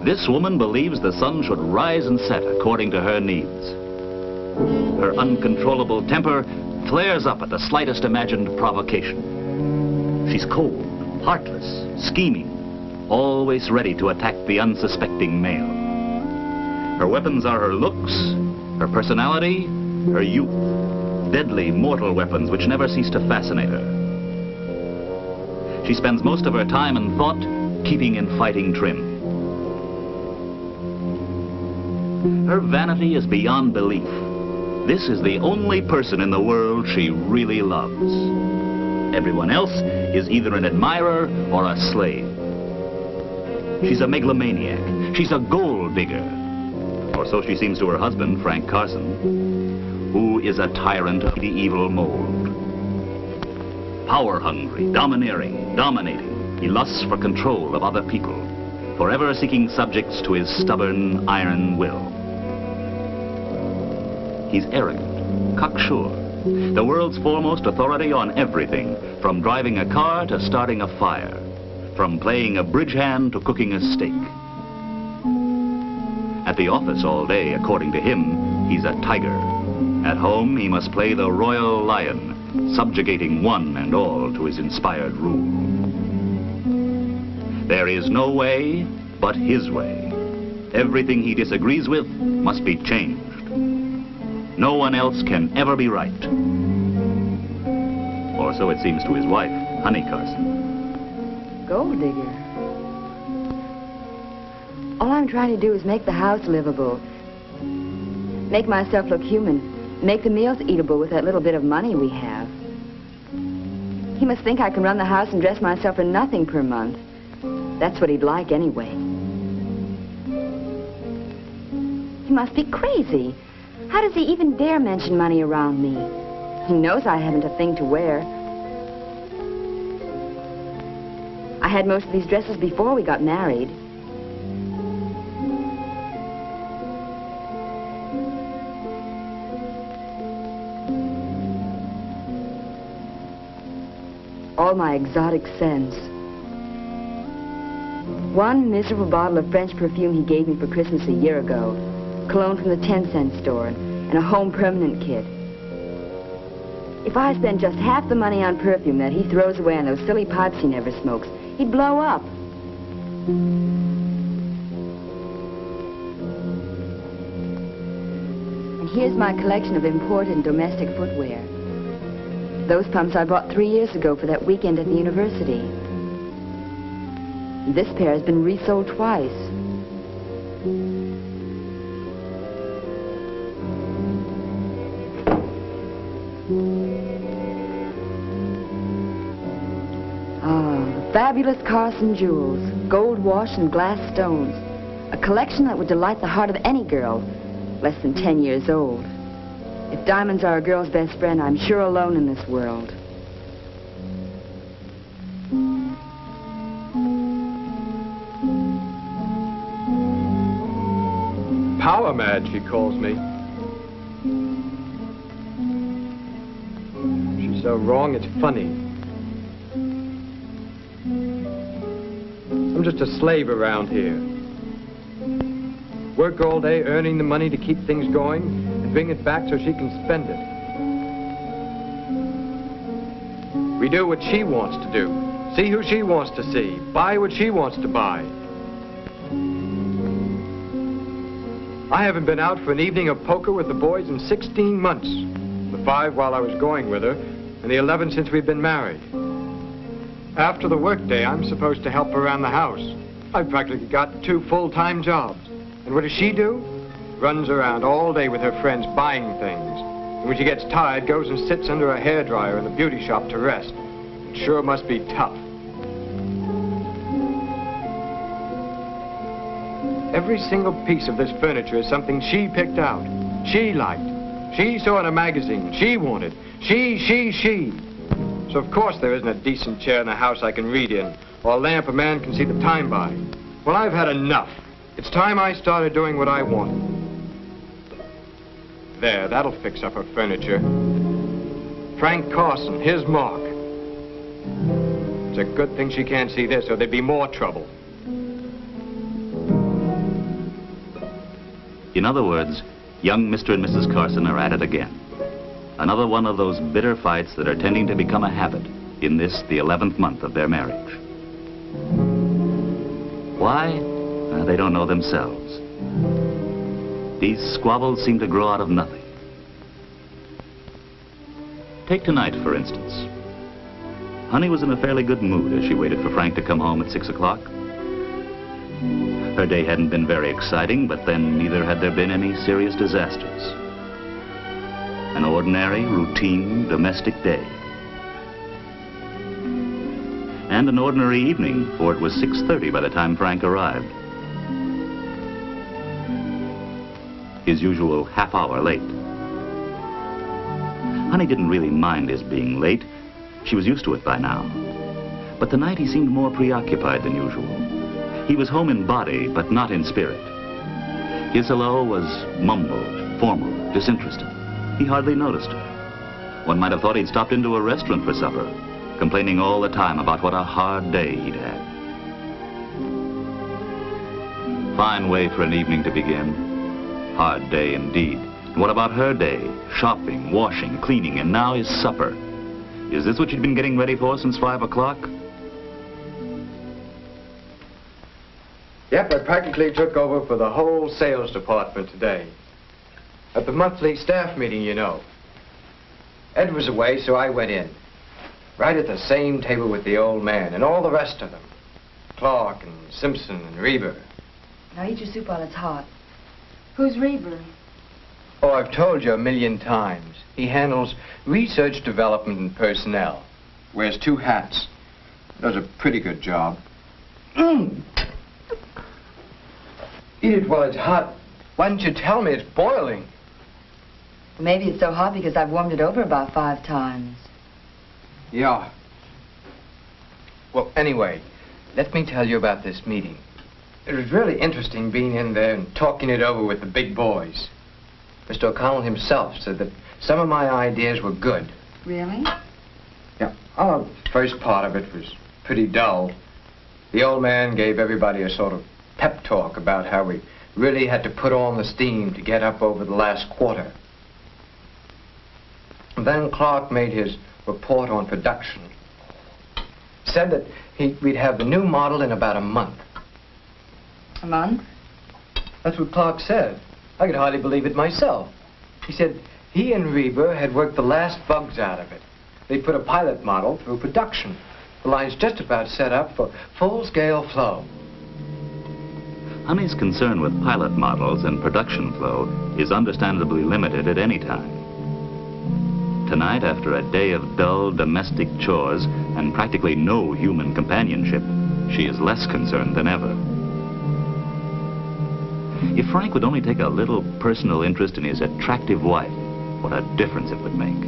This woman believes the sun should rise and set according to her needs. Her uncontrollable temper flares up at the slightest imagined provocation. She's cold, heartless, scheming, always ready to attack the unsuspecting male. Her weapons are her looks, her personality, her youth. Deadly, mortal weapons which never cease to fascinate her. She spends most of her time and thought keeping in fighting trim. Her vanity is beyond belief. This is the only person in the world she really loves. Everyone else is either an admirer or a slave. She's a megalomaniac. She's a gold digger. Or so she seems to her husband, Frank Carson, who is a tyrant of the evil mold. Power-hungry, domineering, dominating, he lusts for control of other people, forever seeking subjects to his stubborn, iron will. He's arrogant, cocksure, the world's foremost authority on everything, from driving a car to starting a fire, from playing a bridge hand to cooking a steak. At the office all day, according to him, he's a tiger. At home, he must play the royal lion, subjugating one and all to his inspired rule. There is no way but his way. Everything he disagrees with must be changed. No one else can ever be right. Or so it seems to his wife, Honey Carson. Gold digger. All I'm trying to do is make the house livable. Make myself look human. Make the meals eatable with that little bit of money we have. He must think I can run the house and dress myself for nothing per month. That's what he'd like anyway. He must be crazy. How does he even dare mention money around me? He knows I haven't a thing to wear. I had most of these dresses before we got married. All my exotic scents. One miserable bottle of French perfume he gave me for Christmas a year ago. Cologne from the 10-cent store, and a home permanent kit. If I spend just half the money on perfume that he throws away on those silly pipes he never smokes, he'd blow up. And here's my collection of imported and domestic footwear. Those pumps I bought 3 years ago for that weekend at the university. This pair has been resold twice. Fabulous Carson jewels, gold wash and glass stones. A collection that would delight the heart of any girl less than 10 years old. If diamonds are a girl's best friend, I'm sure alone in this world. Power mad, she calls me. She's so wrong, it's funny. I'm just a slave around here. Work all day earning the money to keep things going and bring it back so she can spend it. We do what she wants to do, see who she wants to see, buy what she wants to buy. I haven't been out for an evening of poker with the boys in 16 months. The 5 while I was going with her, and the 11 since we've been married. After the workday, I'm supposed to help her around the house. I've practically got 2 full-time jobs. And what does she do? Runs around all day with her friends buying things. And when she gets tired, goes and sits under a hairdryer in the beauty shop to rest. It sure must be tough. Every single piece of this furniture is something she picked out. She liked. She saw in a magazine. She wanted. She. So of course there isn't a decent chair in the house I can read in, or a lamp a man can see the time by. Well, I've had enough. It's time I started doing what I want. There, that'll fix up her furniture. Frank Carson, his mark. It's a good thing she can't see this, or there'd be more trouble. In other words, young Mr. and Mrs. Carson are at it again. Another one of those bitter fights that are tending to become a habit in this, the 11th month of their marriage. Why? They don't know themselves. These squabbles seem to grow out of nothing. Take tonight, for instance. Honey was in a fairly good mood as she waited for Frank to come home at 6 o'clock. Her day hadn't been very exciting, but then neither had there been any serious disasters. An ordinary, routine, domestic day. And an ordinary evening, for it was 6:30 by the time Frank arrived. His usual half hour late. Honey didn't really mind his being late. She was used to it by now. But tonight he seemed more preoccupied than usual. He was home in body, but not in spirit. His hello was mumbled, formal, disinterested. He hardly noticed her. One might have thought he'd stopped into a restaurant for supper, complaining all the time about what a hard day he'd had. Fine way for an evening to begin. Hard day indeed. And what about her day? Shopping, washing, cleaning, and now his supper. Is this what she'd been getting ready for since 5 o'clock? Yep, I practically took over for the whole sales department today. At the monthly staff meeting, you know. Ed was away, so I went in. Right at the same table with the old man and all the rest of them. Clark and Simpson and Reber. Now eat your soup while it's hot. Who's Reber? Oh, I've told you a million times. He handles research, development, and personnel. Wears 2 hats. Does a pretty good job. Eat it while it's hot. Why didn't you tell me it's boiling? Maybe it's so hot because I've warmed it over about 5 times. Yeah. Well, anyway, let me tell you about this meeting. It was really interesting being in there and talking it over with the big boys. Mr. O'Connell himself said that some of my ideas were good. Really? Yeah. Oh, the first part of it was pretty dull. The old man gave everybody a sort of pep talk about how we really had to put on the steam to get up over the last quarter. And then Clark made his report on production. Said that we'd have the new model in about a month. A month? That's what Clark said. I could hardly believe it myself. He said he and Reber had worked the last bugs out of it. They put a pilot model through production. The line's just about set up for full-scale flow. Honey's concern with pilot models and production flow is understandably limited at any time. Tonight, after a day of dull domestic chores and practically no human companionship, she is less concerned than ever. If Frank would only take a little personal interest in his attractive wife, what a difference it would make.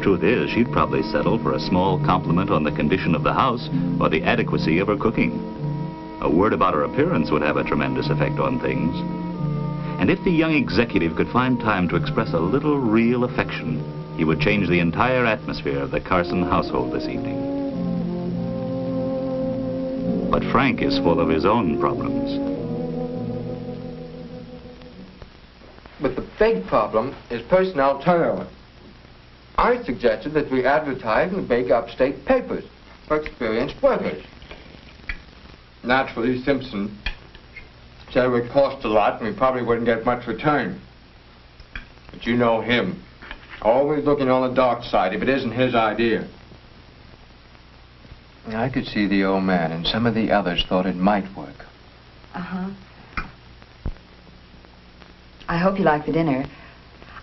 Truth is, she'd probably settle for a small compliment on the condition of the house or the adequacy of her cooking. A word about her appearance would have a tremendous effect on things. And if the young executive could find time to express a little real affection, he would change the entire atmosphere of the Carson household this evening. But Frank is full of his own problems. But the big problem is personnel turnover. I suggested that we advertise in the big upstate papers for experienced workers. Naturally, Simpson said it would cost a lot and we probably wouldn't get much return. But you know him. Always looking on the dark side if it isn't his idea. I could see the old man and some of the others thought it might work. Uh-huh. I hope you like the dinner.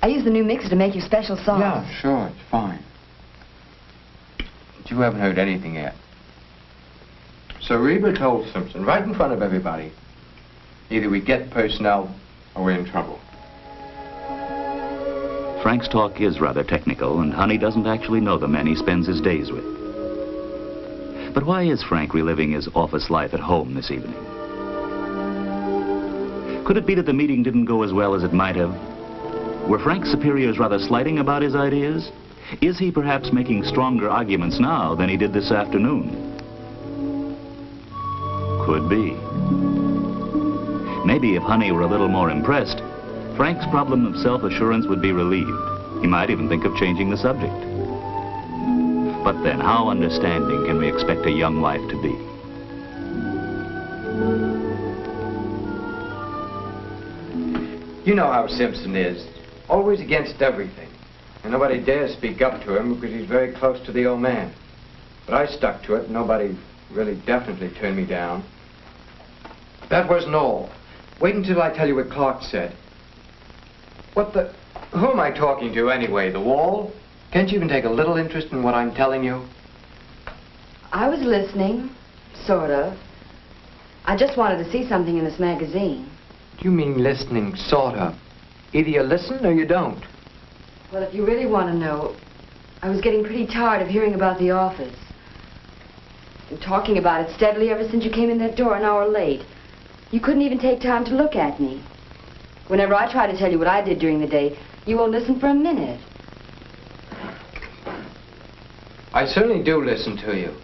I used the new mixer to make you special sauce. Yeah, sure, it's fine. But you haven't heard anything yet. So Reber told Simpson right in front of everybody, either we get personnel or we're in trouble. Frank's talk is rather technical, and Honey doesn't actually know the men he spends his days with. But why is Frank reliving his office life at home this evening? Could it be that the meeting didn't go as well as it might have? Were Frank's superiors rather slighting about his ideas? Is he perhaps making stronger arguments now than he did this afternoon? Could be. Maybe if Honey were a little more impressed, Frank's problem of self-assurance would be relieved. He might even think of changing the subject. But then, how understanding can we expect a young wife to be? You know how Simpson is. Always against everything. And nobody dares speak up to him because he's very close to the old man. But I stuck to it. Nobody really definitely turned me down. That wasn't all. Wait until I tell you what Clark said. What the... Who am I talking to anyway? The wall? Can't you even take a little interest in what I'm telling you? I was listening, sort of. I just wanted to see something in this magazine. Do you mean listening, sort of? Either you listen or you don't. Well, if you really want to know, I was getting pretty tired of hearing about the office. And talking about it steadily ever since you came in that door an hour late. You couldn't even take time to look at me. Whenever I try to tell you what I did during the day, you won't listen for a minute. I certainly do listen to you.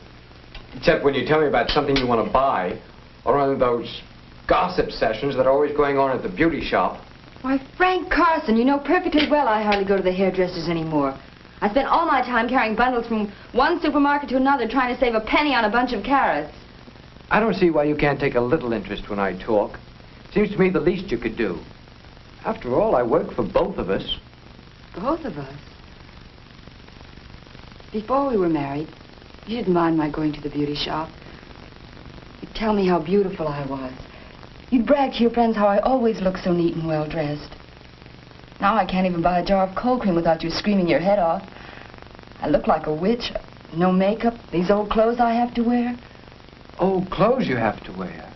Except when you tell me about something you want to buy, or one of those gossip sessions that are always going on at the beauty shop. Why, Frank Carson, you know perfectly well I hardly go to the hairdressers anymore. I spend all my time carrying bundles from one supermarket to another trying to save a penny on a bunch of carrots. I don't see why you can't take a little interest when I talk. Seems to me the least you could do. After all, I work for both of us. Both of us? Before we were married, you didn't mind my going to the beauty shop. You'd tell me how beautiful I was. You'd brag to your friends how I always look so neat and well-dressed. Now I can't even buy a jar of cold cream without you screaming your head off. I look like a witch. No makeup, these old clothes I have to wear. Old clothes you have to wear?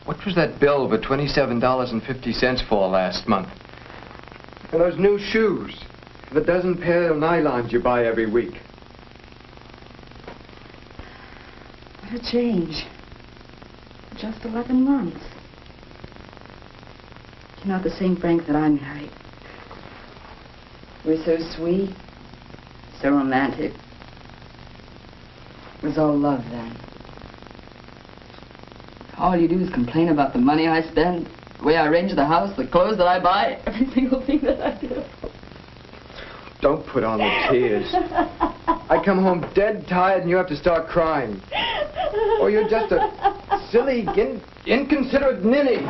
What was that bill for $27.50 for last month? And those new shoes. The dozen pair of nylons you buy every week. What a change. Just 11 months. You're not the same Frank that I married. We're so sweet, so romantic. It was all love then. All you do is complain about the money I spend, the way I arrange the house, the clothes that I buy, every single thing that I do. Don't put on the tears. I come home dead tired and you have to start crying. Or you're just a silly, inconsiderate ninny.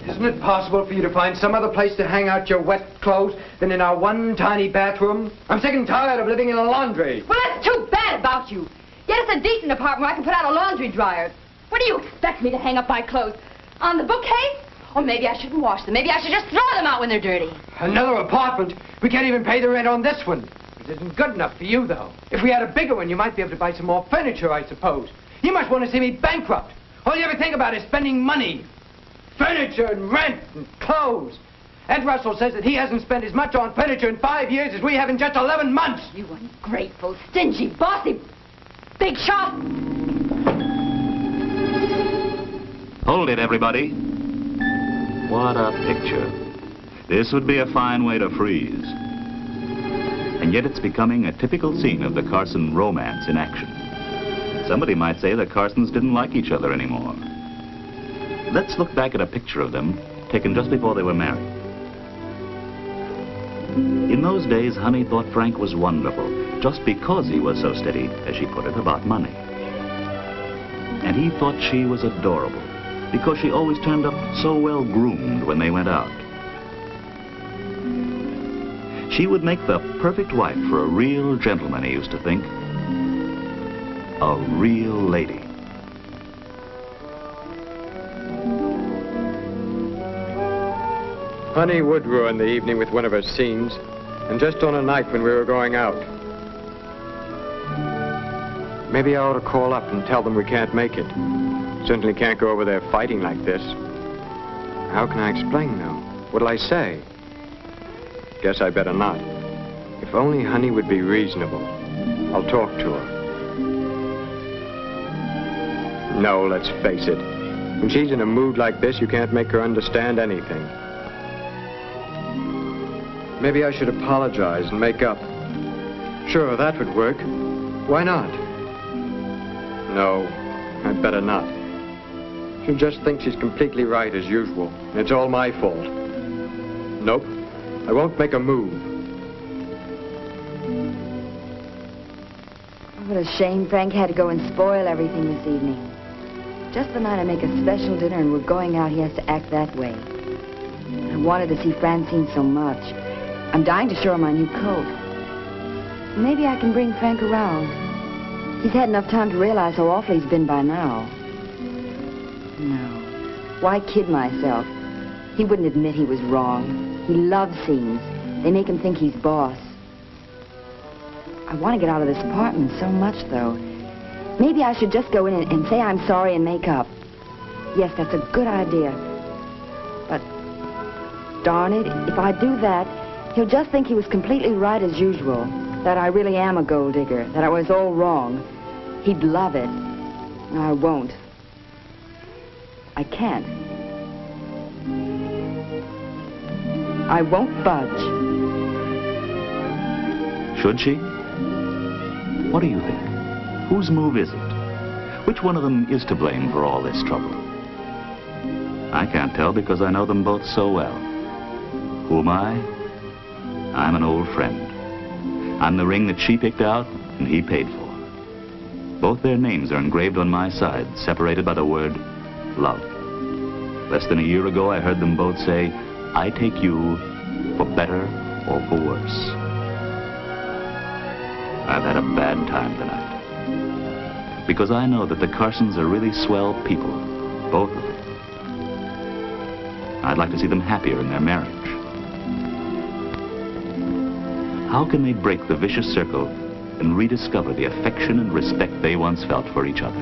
Isn't it possible for you to find some other place to hang out your wet clothes than in our one tiny bathroom? I'm sick and tired of living in a laundry. Well, that's too bad about you. Yet it's a decent apartment where I can put out a laundry dryer. Where do you expect me to hang up my clothes? On the bookcase? Or maybe I shouldn't wash them. Maybe I should just throw them out when they're dirty. Another apartment? We can't even pay the rent on this one. It isn't good enough for you, though. If we had a bigger one, you might be able to buy some more furniture, I suppose. You must want to see me bankrupt. All you ever think about is spending money. Furniture and rent and clothes. Ed Russell says that he hasn't spent as much on furniture in 5 years as we have in just 11 months. You ungrateful, stingy, bossy, big shot. Hold it, everybody. What a picture. This would be a fine way to freeze. And yet it's becoming a typical scene of the Carson romance in action. Somebody might say the Carsons didn't like each other anymore. Let's look back at a picture of them taken just before they were married. In those days, Honey thought Frank was wonderful just because he was so steady, as she put it, about money. And he thought she was adorable because she always turned up so well groomed when they went out. She would make the perfect wife for a real gentleman, he used to think. A real lady. Honey would ruin the evening with one of her scenes, and just on a night when we were going out. Maybe I ought to call up and tell them we can't make it. Certainly can't go over there fighting like this. How can I explain, though? What'll I say? Guess I better not. If only Honey would be reasonable. I'll talk to her. No, let's face it. When she's in a mood like this, you can't make her understand anything. Maybe I should apologize and make up. Sure, that would work. Why not? No, I'd better not. She'll just think she's completely right as usual. And it's all my fault. Nope, I won't make a move. What a shame Frank had to go and spoil everything this evening. Just the night I make a special dinner and we're going out, he has to act that way. I wanted to see Francine so much. I'm dying to show her my new coat. Maybe I can bring Frank around. He's had enough time to realize how awful he's been by now. No. Why kid myself? He wouldn't admit he was wrong. He loves scenes. They make him think he's boss. I want to get out of this apartment so much, though. Maybe I should just go in and say I'm sorry and make up. Yes, that's a good idea. But, darn it, if I do that, he'll just think he was completely right as usual. That I really am a gold digger. That I was all wrong. He'd love it. I won't. I can't. I won't budge. Should she? What do you think? Whose move is it? Which one of them is to blame for all this trouble? I can't tell because I know them both so well. Who am I? I'm an old friend. I'm the ring that she picked out and he paid for. Both their names are engraved on my side, separated by the word love. Less than a year ago, I heard them both say, I take you for better or for worse. I've had a bad time tonight. Because I know that the Carsons are really swell people, both of them. I'd like to see them happier in their marriage. How can they break the vicious circle and rediscover the affection and respect they once felt for each other?